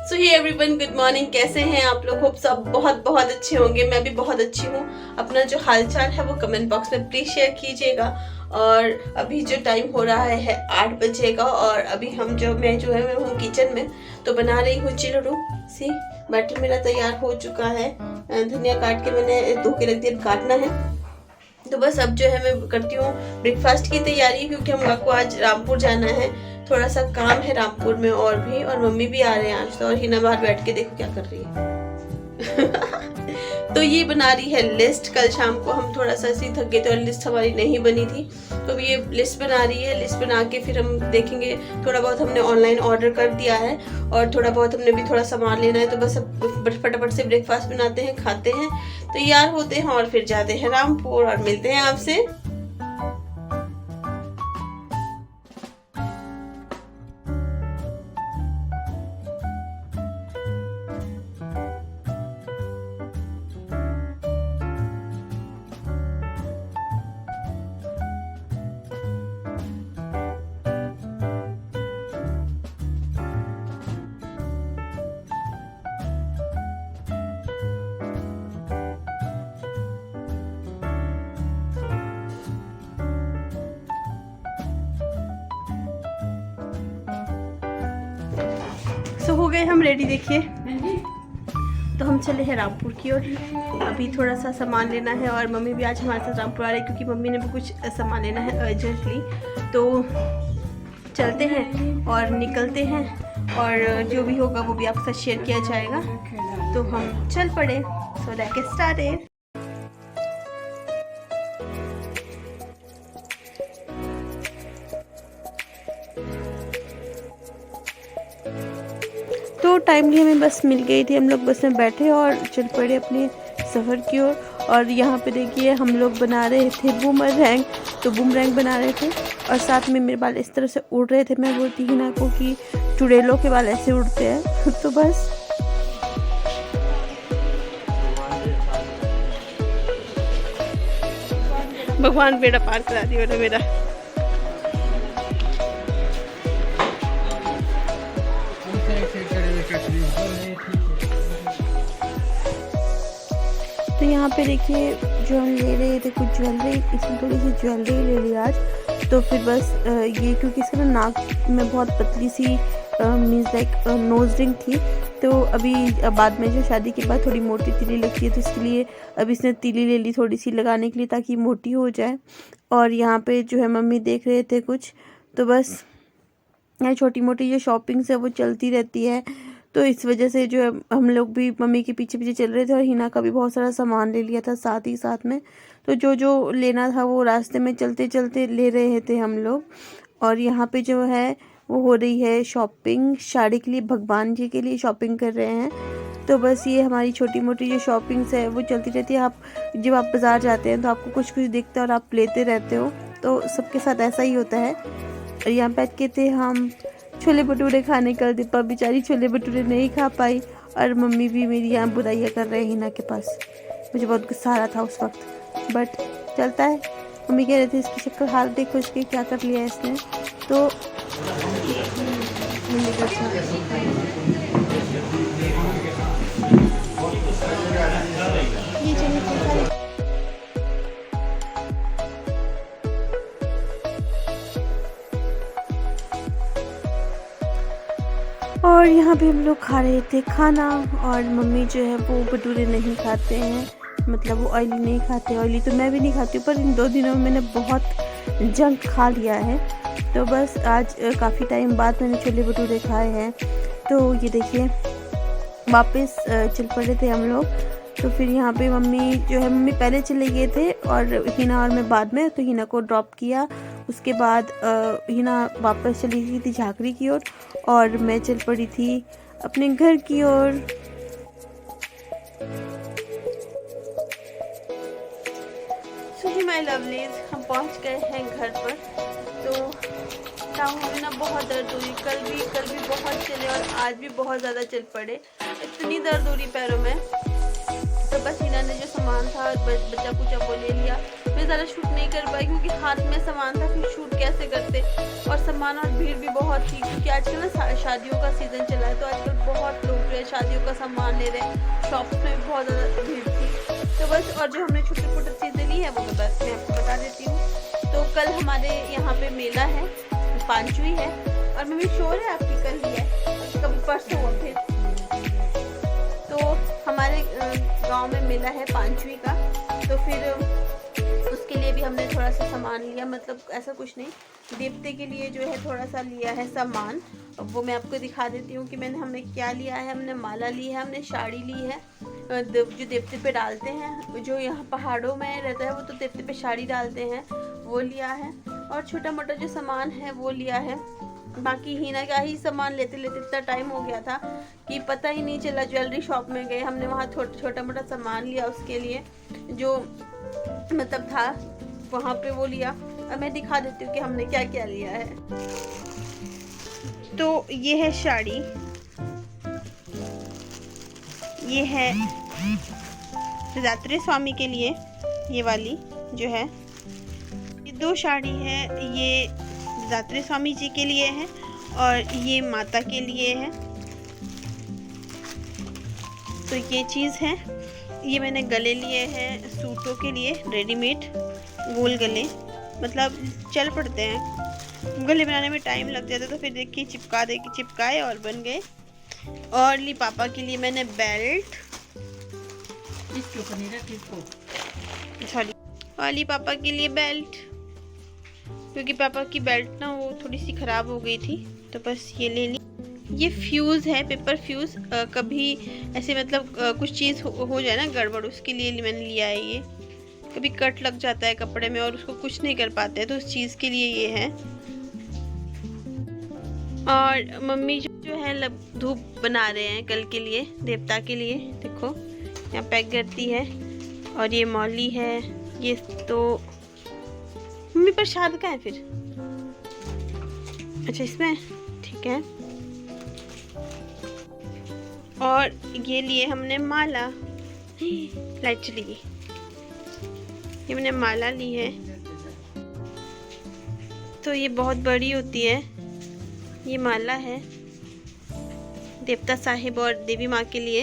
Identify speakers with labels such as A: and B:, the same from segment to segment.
A: सो hey everyone, good morning. कैसे हैं आप लोग? होप सब बहुत बहुत अच्छे होंगे। मैं भी बहुत अच्छी हूँ। अपना जो हालचाल है वो कमेंट बॉक्स में प्लीज शेयर कीजिएगा। और अभी जो टाइम हो रहा है 8 बजे का, और अभी मैं हूँ किचन में, तो बना रही हूँ चिलड़ू। सी बैटर मेरा तैयार हो चुका है। धनिया काट के मैंने धो के रख दिया, काटना है। तो बस अब जो है मैं करती हूँ ब्रेकफास्ट की तैयारी, क्योंकि हम लोग को आज रामपुर जाना है। थोड़ा सा काम है रामपुर में और भी, और मम्मी भी आ रहे हैं आज तो। और हिना बाहर बैठ के देखो क्या कर रही है। तो ये बना रही है लिस्ट। कल शाम को हम थोड़ा सा ऐसे थक गए थे और लिस्ट हमारी नहीं बनी थी, तो ये लिस्ट बना रही है। लिस्ट बना के फिर हम देखेंगे। थोड़ा बहुत हमने ऑनलाइन ऑर्डर कर दिया है, और थोड़ा बहुत हमने भी थोड़ा सामान लेना है। तो बस अब फटाफट से ब्रेकफास्ट बनाते हैं, खाते हैं, तैयार होते हैं और फिर जाते हैं रामपुर और मिलते हैं आपसे। तो हो गए हम रेडी, देखिए। तो हम चले हैं रामपुर की ओर। अभी थोड़ा सा सामान लेना है, और मम्मी भी आज हमारे साथ रामपुर आ रही है, क्योंकि मम्मी ने भी कुछ सामान लेना है अर्जेंटली। तो चलते हैं और निकलते हैं, और जो भी होगा वो भी आपके साथ शेयर किया जाएगा। तो हम चल पड़े। So let's get started. तो टाइमली हमें बस मिल गई थी। हम लोग बस में बैठे और चल पड़े अपने सफ़र की ओर। और यहाँ पे देखिए हम लोग बना रहे थे बूमरैंग। तो बूमरैंग बना रहे थे, और साथ में मेरे बाल इस तरह से उड़ रहे थे। मैं बोलती ही ना को कि चुड़ैलों के बाल ऐसे उड़ते हैं। तो बस भगवान बेड़ा पार करा दिया मेरा। तो यहाँ पे देखिए जो हम ले रहे थे कुछ ज्वेलरी, इसमें थोड़ी सी ज्वेलरी ले ली आज। तो फिर बस ये, क्योंकि इसका ना नाक में बहुत पतली सी मीन्स लाइक नोज रिंग थी। तो अभी बाद में जो शादी के बाद थोड़ी मोटी तीली लगती है, तो इसके लिए अब इसने तीली ले ली थोड़ी सी लगाने के लिए, ताकि मोटी हो जाए। और यहाँ पे जो है मम्मी देख रहे थे कुछ। तो बस यहाँ छोटी मोटी जो शॉपिंग्स है वो चलती रहती है। तो इस वजह से जो है हम लोग भी मम्मी के पीछे पीछे चल रहे थे, और हिना का भी बहुत सारा सामान ले लिया था साथ ही साथ में। तो जो जो लेना था वो रास्ते में चलते चलते ले रहे थे हम लोग। और यहाँ पे जो है वो हो रही है शॉपिंग साड़ी के लिए, भगवान जी के लिए शॉपिंग कर रहे हैं। तो बस ये हमारी छोटी मोटी जो शॉपिंग्स है वो चलती रहती है। जब आप बाज़ार जाते हैं तो आपको कुछ कुछ दिखता है और आप लेते रहते हो, तो सबके साथ ऐसा ही होता है। और यहाँ बैठ के थे हम छोले भटूरे खाने। कल दीपा बेचारी छोले भटूरे नहीं खा पाई, और मम्मी भी मेरी यहाँ बुराइयाँ कर रहे हैं हिना के पास। मुझे बहुत गुस्सा आ रहा था उस वक्त, बट चलता है। मम्मी कह रहे थे इसकी शक्ल हाल देखो, इसके क्या कर लिया है इसने। तो ये चलिए। और यहाँ पे हम लोग खा रहे थे खाना। और मम्मी जो है वो भटूरे नहीं खाते हैं, मतलब वो ऑयली नहीं खाते। ऑयली तो मैं भी नहीं खाती हूँ, पर इन 2 दिनों में मैंने बहुत जंक खा लिया है। तो बस आज काफ़ी टाइम बाद मैंने छोले भटूरे खाए हैं। तो ये देखिए वापस चल पड़े थे हम लोग। तो फिर यहाँ पे मम्मी पहले चले गए थे, और हिना और मैं बाद में। तो हिना को ड्रॉप किया, उसके बाद हिना वापस चली गई थी झाकरी की ओर, और मैं चल पड़ी थी अपने घर की ओर। सो माय लवलीज, हम पहुंच गए हैं घर पर। तो टांगों में ना बहुत दर्द हो रही। कल भी बहुत चले, और आज भी बहुत ज़्यादा चल पड़े। इतनी दर्द हो रही पैरों में। तो बस हिना ने जो सामान था बच्चा कुचा वो ले लिया। मैं ज़्यादा शूट नहीं कर पाई, क्योंकि हाथ में सामान था, फिर शूट कैसे करते। और सामान और भीड़ भी बहुत थी, क्योंकि आजकल ना शादियों का सीज़न चला है, तो आजकल बहुत लोग शादियों का सामान ले रहे हैं, शॉप्स में भी बहुत ज़्यादा भीड़ थी। तो बस और जो हमने छोटी छोटी चीज़ें ली है वो तो बस मैं आपको बता देती हूँ। तो कल हमारे यहाँ पे मेला है, पांचवी है, और मम्मी श्योर है आपकी कल ही है, कभी परसों हो फिर। तो हमारे गांव में मेला है पांचवी का, तो फिर उसके लिए भी हमने थोड़ा सा सामान लिया, मतलब ऐसा कुछ नहीं, देवते के लिए जो है थोड़ा सा लिया है सामान। वो मैं आपको दिखा देती हूँ कि हमने क्या लिया है। हमने माला ली है, हमने साड़ी ली है, जो देवते पे डालते हैं, जो यहाँ पहाड़ों में रहता है वो तो देवते पे साड़ी डालते हैं, वो लिया है। और छोटा मोटा जो सामान है वो लिया है। बाकी हिना का ही सामान लेते लेते इतना टाइम हो गया था कि पता ही नहीं चला। ज्वेलरी शॉप में गए, हमने वहाँ छोटा मोटा सामान लिया उसके लिए, जो मतलब था वहाँ पे वो लिया। अब मैं दिखा देती हूँ कि हमने क्या क्या लिया है। तो ये है साड़ी, ये है दत्तात्रेय स्वामी के लिए, ये वाली जो है, ये 2 साड़ी है, ये दत्तात्रेय स्वामी जी के लिए है और ये माता के लिए है। तो ये चीज़ है। ये मैंने गले लिए हैं सूटों के लिए, रेडीमेड गोल गले, मतलब चल पड़ते हैं, गले बनाने में टाइम लग जाता है, तो फिर देखिए चिपकाए और बन गए। और ली पापा के लिए मैंने बेल्ट, सॉरी, और ली पापा के लिए बेल्ट, क्योंकि पापा की बेल्ट ना वो थोड़ी सी ख़राब हो गई थी, तो बस ये ले ली। ये फ्यूज़ है, पेपर फ्यूज़, कभी ऐसे मतलब कुछ चीज़ हो जाए ना गड़बड़, उसके लिए मैंने लिया है। ये कभी कट लग जाता है कपड़े में और उसको कुछ नहीं कर पाते, तो उस चीज़ के लिए ये है। और मम्मी जो है धूप बना रहे हैं कल के लिए, देवता के लिए, देखो यहाँ पैक करती है। और ये मौली है, ये तो मम्मी प्रसाद का है फिर, अच्छा इसमें ठीक है। और ये लिए हमने माला, लाइट चली गई, ये मैंने माला ली है। तो ये बहुत बड़ी होती है, ये माला है देवता साहिब और देवी माँ के लिए।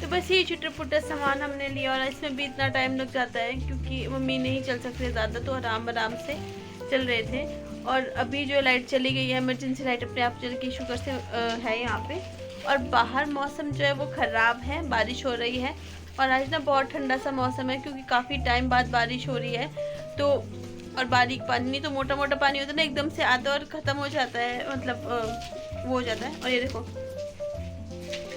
A: तो बस ये छोटा मोटा सामान हमने लिया, और इसमें भी इतना टाइम लग जाता है क्योंकि मम्मी नहीं चल सकते ज़्यादा, तो आराम से चल रहे थे। और अभी जो लाइट चली गई है, इमरजेंसी लाइट अपने आप चल के शुक्र से है यहाँ पे। और बाहर मौसम जो है वो ख़राब है, बारिश हो रही है, और आज ना बहुत ठंडा सा मौसम है क्योंकि काफ़ी टाइम बाद बारिश हो रही है। तो और बारीक पानी नहीं तो मोटा मोटा पानी होता है ना, एकदम से आता और ख़त्म हो जाता है, मतलब वो हो जाता है। और ये देखो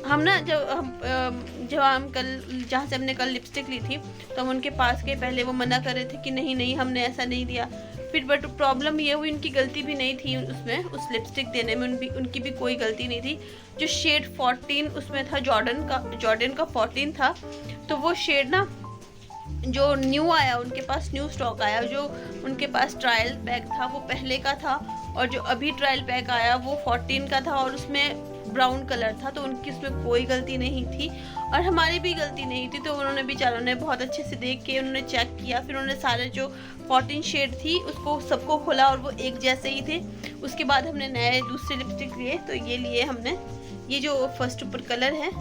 A: हम ना जब हम कल जहाँ से हमने कल लिपस्टिक ली थी, तो हम उनके पास गए, पहले वो मना कर रहे थे कि नहीं हमने ऐसा नहीं दिया। फिर बट प्रॉब्लम ये हुई, उनकी गलती भी नहीं थी उसमें, उस लिपस्टिक देने में उनकी भी कोई गलती नहीं थी। जो शेड 14 उसमें था, जॉर्डन का 14 था, तो वो शेड ना जो न्यू आया, उनके पास न्यू स्टॉक आया, जो उनके पास ट्रायल पैक था वो पहले का था, और जो अभी ट्रायल पैक आया वो 14 का था, और उसमें ब्राउन कलर था। तो उनकी उसमें कोई गलती नहीं थी और हमारी भी गलती नहीं थी। तो उन्होंने बेचारों ने बहुत अच्छे से देख के उन्होंने चेक किया, फिर उन्होंने सारे जो 14 शेड थी उसको सबको खोला और वो एक जैसे ही थे। उसके बाद हमने नए दूसरे लिपस्टिक लिए, तो ये लिए हमने, ये जो फर्स्ट ऊपर कलर है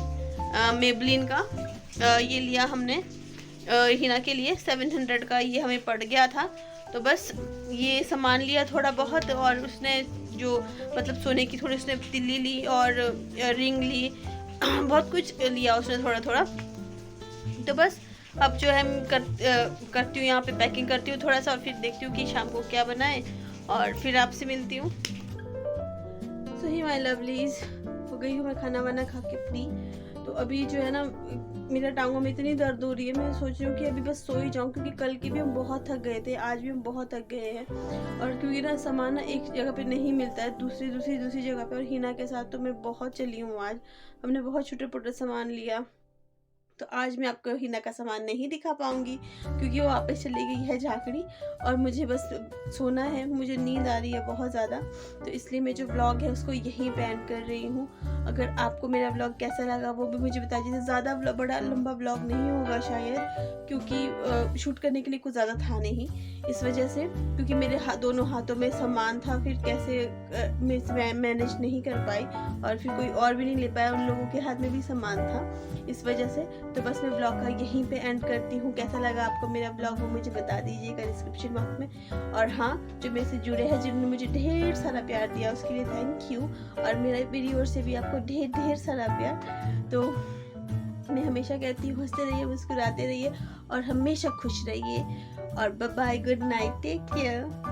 A: मेबलिन का, ये लिया हमने हिना के लिए, 700 का ये हमें पड़ गया था। तो बस ये सामान लिया थोड़ा बहुत, और उसने जो मतलब सोने की थोड़ी उसने तिल्ली ली और रिंग ली, बहुत कुछ लिया उसने थोड़ा थोड़ा। तो बस अब जो है करती हूँ यहाँ पे पैकिंग करती हूँ थोड़ा सा, और फिर देखती हूँ कि शाम को क्या बनाए, और फिर आपसे मिलती हूँ। सो ही माय लवलीज, हो गई हूँ मैं खाना वाना खा के फ्री। तो अभी जो है ना मेरा टांगों में इतनी दर्द हो रही है, मैं सोच रही हूँ कि अभी बस सो ही जाऊँ, क्योंकि कल की भी हम बहुत थक गए थे, आज भी हम बहुत थक गए हैं। और क्योंकि ना सामान ना एक जगह पे नहीं मिलता है, दूसरी जगह पे, और हिना के साथ तो मैं बहुत चली हूँ आज, हमने बहुत छोटे मोटे सामान लिया। तो आज मैं आपको हिना का सामान नहीं दिखा पाऊँगी क्योंकि वो वापस चली गई है झाकड़ी और मुझे बस सोना है, मुझे नींद आ रही है बहुत ज़्यादा। तो इसलिए मैं जो व्लॉग है उसको यहीं पे एंड कर रही हूँ। अगर आपको मेरा व्लॉग कैसा लगा वो भी मुझे बता दीजिए। ज़्यादा बड़ा लंबा व्लॉग नहीं होगा शायद, क्योंकि शूट करने के लिए कुछ ज़्यादा था नहीं इस वजह से, क्योंकि मेरे दोनों हाथों में सामान था, फिर कैसे मैं मैनेज नहीं कर पाई और फिर कोई और भी नहीं ले पाया, उन लोगों के हाथ में भी सामान था इस वजह से। तो बस मैं ब्लॉग का यहीं पे एंड करती हूँ। कैसा लगा आपको मेरा ब्लॉग वो मुझे बता दीजिएगा डिस्क्रिप्शन बॉक्स में। और हाँ, जो मेरे से जुड़े हैं, जिन्होंने मुझे ढेर सारा प्यार दिया उसके लिए थैंक यू, और मेरी ओर से भी आपको ढेर सारा प्यार। तो मैं हमेशा कहती हूँ हंसते रहिए, मुस्कुराते रहिए और हमेशा खुश रहिए। और bye bye, good night, take care.